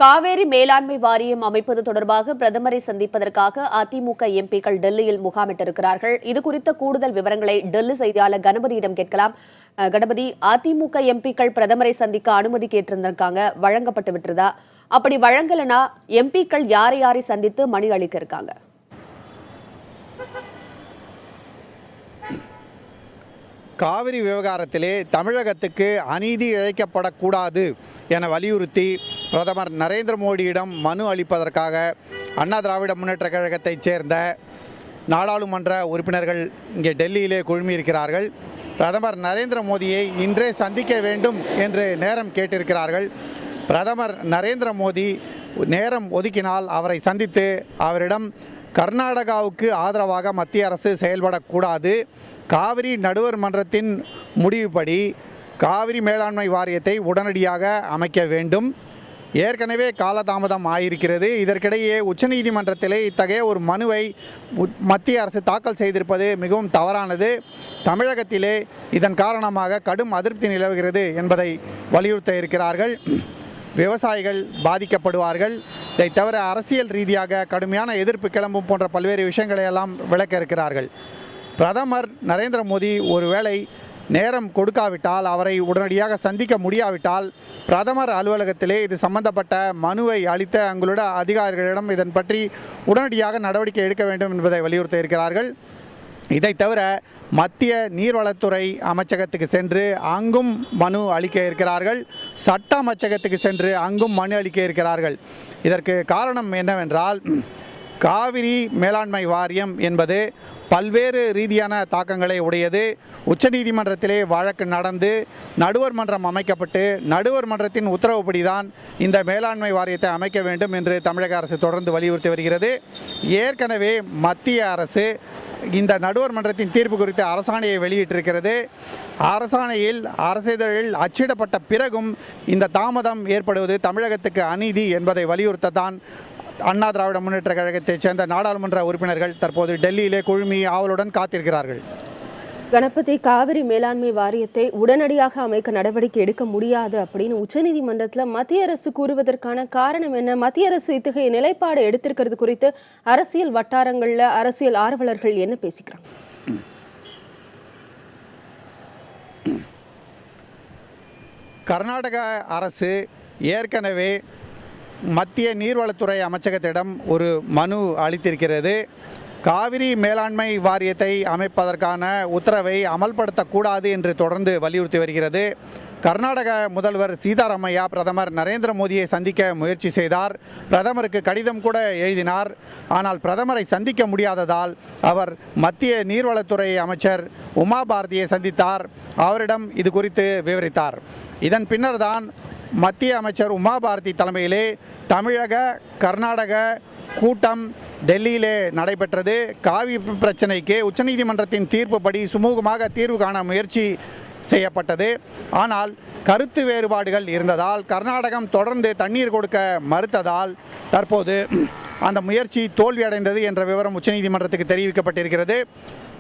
காவேரி மேலாண்மை வாரியம் அமைப்பது தொடர்பாக பிரதமரை சந்திப்பதற்காக அதிமுக எம்பிக்கள் டெல்லியில் முகாமிட்டிருக்கிறார்கள். இதுகுறித்த கூடுதல் விவரங்களை டெல்லி செய்தியாளர் கணபதியிடம் கேட்கலாம். கணபதி, அதிமுக எம்பிக்கள் பிரதமரை சந்திக்க அனுமதி கேட்டிருந்திருக்காங்க, வழங்கப்பட்டு விட்டுருதா? அப்படி வழங்கலனா எம்பிக்கள் யாரை சந்தித்து மனு அளிக்க இருக்காங்க? காவிரி விவகாரத்திலே தமிழகத்துக்கு அநீதி இழைக்கப்படக்கூடாது என வலியுறுத்தி பிரதமர் நரேந்திர மோடியிடம் மனு அளிப்பதற்காக அண்ணா திராவிட முன்னேற்றக் கழகத்தைச் சேர்ந்த நாடாளுமன்ற உறுப்பினர்கள் இங்கே டெல்லியிலே குழுமியிருக்கிறார்கள். பிரதமர் நரேந்திர மோடியை இன்றே சந்திக்க வேண்டும் என்று நேரம் கேட்டிருக்கிறார்கள். பிரதமர் நரேந்திர மோடி நேரம் ஒதுக்கினால் அவரை சந்தித்து அவரிடம் கர்நாடகாவுக்கு ஆதரவாக மத்திய அரசு செயல்படக்கூடாது, காவிரி நடுவர் மன்றத்தின் முடிவுப்படி காவிரி மேலாண்மை வாரியத்தை உடனடியாக அமைக்க வேண்டும், ஏற்கனவே காலதாமதம் ஆயிருக்கிறது, இதற்கிடையே உச்சநீதிமன்றத்திலே இத்தகைய ஒரு மனுவை மத்திய அரசு தாக்கல் செய்திருப்பது மிகவும் தவறானது, தமிழகத்திலே இதன் காரணமாக கடும் அதிருப்தி நிலவுகிறது என்பதை வலியுறுத்த இருக்கிறார்கள். விவசாயிகள் பாதிக்கப்படுவார்கள், இதை தவிர அரசியல் ரீதியாக கடுமையான எதிர்ப்பு கிளம்பும் போன்ற பல்வேறு விஷயங்களை எல்லாம் விளக்க இருக்கிறார்கள். பிரதமர் நரேந்திர மோடி ஒருவேளை நேரம் கொடுக்காவிட்டால், அவரை உடனடியாக சந்திக்க முடியாவிட்டால், பிரதமர் அலுவலகத்திலே இது சம்பந்தப்பட்ட மனுவை அளித்த அங்குள்ள அதிகாரிகளிடம் இதன் பற்றி உடனடியாக நடவடிக்கை எடுக்க வேண்டும் என்பதை வலியுறுத்த இருக்கிறார்கள். இதை தவிர மத்திய நீர்வளத்துறை அமைச்சகத்துக்கு சென்று அங்கும் மனு அளிக்க இருக்கிறார்கள், சட்ட அமைச்சகத்துக்கு சென்று அங்கும் மனு அளிக்க இருக்கிறார்கள். இதற்கு காரணம் என்னவென்றால், காவிரி மேலாண்மை வாரியம் என்பது பல்வேறு ரீதியான தாக்கங்களை உடையது. உச்சநீதிமன்றத்திலே வழக்கு நடந்து நடுவர் மன்றம் அமைக்கப்பட்டு நடுவர் மன்றத்தின் உத்தரவுப்படிதான் இந்த மேலாண்மை வாரியத்தை அமைக்க வேண்டும் என்று தமிழக அரசு தொடர்ந்து வலியுறுத்தி வருகிறது. ஏற்கனவே மத்திய அரசு இந்த நடுவர் மன்றத்தின் தீர்ப்பு குறித்து அரசாணையை வெளியிட்டிருக்கிறது. அரசாணையில் அரசிதழில் அச்சிடப்பட்ட பிறகும் இந்த தாமதம் ஏற்படுவது தமிழகத்துக்கு அநீதி என்பதை வலியுறுத்தத்தான் அண்ணா திராவிட முன்னேற்ற கழகத்தைச் சேர்ந்த நாடாளுமன்ற உறுப்பினர்கள் தற்போது டெல்லியிலே குழுமி ஆவலுடன் காத்திருக்கிறார்கள். கணபதி, காவிரி மேலாண்மை வாரியத்தை உடனடியாக அமைக்க நடவடிக்கை எடுக்க முடியாது அப்படின்னு உச்சநீதிமன்றத்தில் மத்திய அரசு கூறுவதற்கான காரணம் என்ன? மத்திய அரசு இத்தகைய நிலைப்பாடு எடுத்திருக்கிறது குறித்து அரசியல் வட்டாரங்களில் அரசியல் ஆர்வலர்கள் என்ன பேசிக்கிறாங்க? கர்நாடக அரசு ஏற்கனவே மத்திய நீர்வளத்துறை அமைச்சகத்திடம் ஒரு மனு அளித்திருக்கிறது. காவிரி மேலாண்மை வாரியத்தை அமைப்பதற்கான உத்தரவை அமல்படுத்தக்கூடாது என்று தொடர்ந்து வலியுறுத்தி வருகிறது. கர்நாடக முதல்வர் சீதாராமையா பிரதமர் நரேந்திர மோடியை சந்திக்க முயற்சி செய்தார், பிரதமருக்கு கடிதம் கூட எழுதினார். ஆனால் பிரதமரை சந்திக்க முடியாததால் அவர் மத்திய நீர்வளத்துறை அமைச்சர் உமா பாரதியை சந்தித்தார், அவரிடம் இது குறித்து விவரித்தார். இதன் பின்னர் தான் மத்திய அமைச்சர் உமா பாரதி தலைமையிலே தமிழக கர்நாடக கூட்டம் டெல்லியிலே நடைபெற்றது. காவிரி பிரச்சனைக்கு உச்சநீதிமன்றத்தின் தீர்ப்புப்படி சுமூகமாக தீர்வு காண முயற்சி செய்யப்பட்டது. ஆனால் கருத்து வேறுபாடுகள் இருந்ததால், கர்நாடகம் தொடர்ந்து தண்ணீர் கொடுக்க மறுத்ததால் தற்போது அந்த முயற்சி தோல்வியடைந்தது என்ற விவரம் உச்சநீதிமன்றத்துக்கு தெரிவிக்கப்பட்டிருக்கிறது.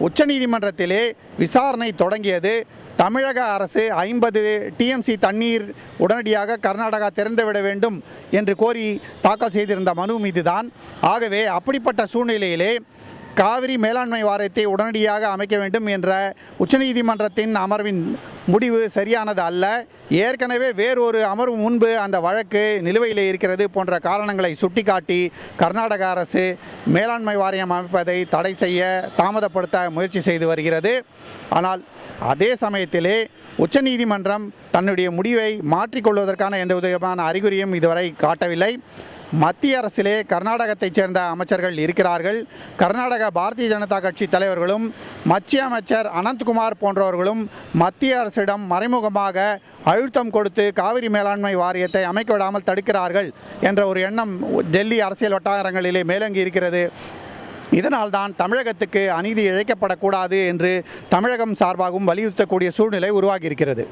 உச்சநீதிமன்றத்திலே விசாரணை தொடங்கியது. தமிழக அரசு 50 TMC தண்ணீர் உடனடியாக கர்நாடகா திறந்துவிட வேண்டும் என்று கோரி தாக்கல் செய்திருந்த மனு மீதுதான். ஆகவே அப்படிப்பட்ட சூழ்நிலையிலே காவிரி மேலாண்மை வாரியத்தை உடனடியாக அமைக்க வேண்டும் என்ற உச்சநீதிமன்றத்தின் அமர்வின் முடிவு சரியானது அல்ல. ஏற்கனவே வேறொரு அமர்வு முன்பு அந்த வழக்கு நிலுவையில் இருக்கிறது போன்ற காரணங்களை சுட்டிக்காட்டி கர்நாடக அரசு மேலாண்மை வாரியம் அமைப்பதை தடை செய்ய தாமதப்படுத்த முயற்சி செய்து வருகிறது. ஆனால் அதே சமயத்திலே உச்சநீதிமன்றம் தன்னுடைய முடிவை மாற்றிக்கொள்வதற்கான எந்த விதமான அறிகுறியும் இதுவரை காட்டவில்லை. மத்திய அரசிலே கர்நாடகத்தைச் சேர்ந்த அமைச்சர்கள் இருக்கிறார்கள். கர்நாடக பாரதிய ஜனதா கட்சி தலைவர்களும் மத்திய அமைச்சர் அனந்த்குமார் போன்றவர்களும் மத்திய அரசிடம் மறைமுகமாக அழுத்தம் கொடுத்து காவிரி மேலாண்மை வாரியத்தை அமைக்க விடாமல் தடுக்கிறார்கள் என்ற ஒரு எண்ணம் டெல்லி அரசியல் வட்டாரங்களிலே மேலோங்கி இருக்கிறது. இதனால்தான் தமிழகத்துக்கு அநீதி இழைக்கப்படக்கூடாது என்று தமிழகம் சார்பாகவும் வலியுறுத்தக்கூடிய சூழ்நிலை உருவாகி இருக்கிறது.